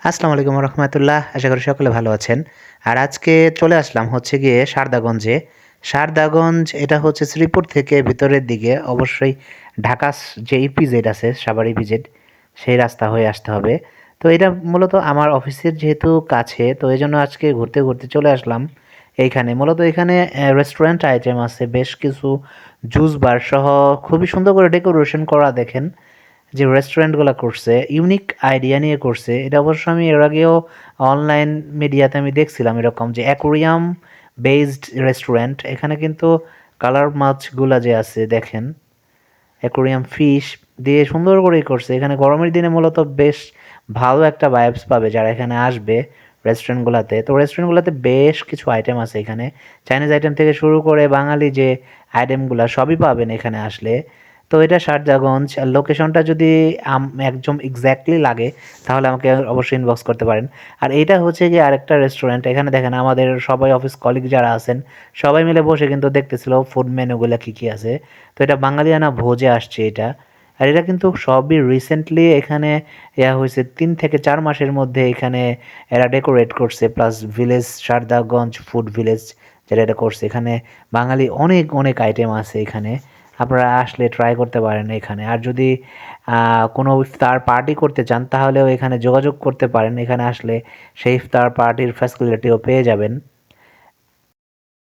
আসসালামু আলাইকুম রহমতুল্লাহ। আশা করি সকলে ভালো আছেন। আর আজকে চলে আসলাম হচ্ছে গিয়ে সারদাগঞ্জে। সারদাগঞ্জ এটা হচ্ছে শ্রীপুর থেকে ভিতরের দিকে, অবশ্যই ঢাকা যে ইপিজেড আছে, সাভার ইপিজেড, সেই রাস্তা হয়ে আসতে হবে। তো এটা মূলত আমার অফিসের যেহেতু কাছে, তো এই জন্য আজকে ঘুরতে ঘুরতে চলে আসলাম এইখানে। মূলত এখানে রেস্টুরেন্ট আইটেম আছে বেশ কিছু, জুস বার সহ খুবই সুন্দর করে ডেকোরেশন করা দেখেন। যে রেস্টুরেন্টগুলো করছে ইউনিক আইডিয়া নিয়ে করছে। এটা অবশ্য আমি এর আগেও অনলাইন মিডিয়াতে আমি দেখছিলাম এরকম, যে অ্যাকোরিয়াম বেসড রেস্টুরেন্ট। এখানে কিন্তু কালার মাছগুলা যে আছে দেখেন, অ্যাকোরিয়াম ফিশ দিয়ে সুন্দর করেই করছে। এখানে গরমের দিনে মূলত বেশ ভালো একটা ভাইবস পাবে যারা এখানে আসবে রেস্টুরেন্টগুলোতে। তো রেস্টুরেন্টগুলোতে বেশ কিছু আইটেম আছে এখানে, চাইনিজ আইটেম থেকে শুরু করে বাঙালি যে আইটেমগুলো সবই পাবেন এখানে আসলে। তো এটা শারজাগঞ্জ। আর লোকেশনটা যদি একদম এক্স্যাক্টলি লাগে তাহলে আমাকে অবশ্যই ইনবক্স করতে পারেন। আর এটা হচ্ছে গিয়ে আরেকটা রেস্টুরেন্ট। এখানে দেখেন আমাদের সবাই অফিস কলিগ যারা আছেন সবাই মিলে বসে কিন্তু দেখতেছিল ফুড মেনুগুলো কী কী আছে। তো এটা বাঙালিয়ানা ভোজে আসছে এটা। আর এটা কিন্তু সবই রিসেন্টলি এখানে হয়েছে, 3 থেকে 4 মাসের মধ্যে এখানে এরা ডেকোরেট করছে। প্লাস ভিলেজ শারদাগঞ্জ ফুড ভিলেজ যেটা এটা করছে, এখানে বাঙালি অনেক অনেক আইটেম আছে এখানে। আপনারা আসলে ট্রাই করতে পারেন এখানে। আর যদি কোনো ইফতার পার্টি করতে চান তাহলেও এখানে যোগাযোগ করতে পারেন। এখানে আসলে সেই ইফতার পার্টির ফ্যাসিলিটিও পেয়ে যাবেন।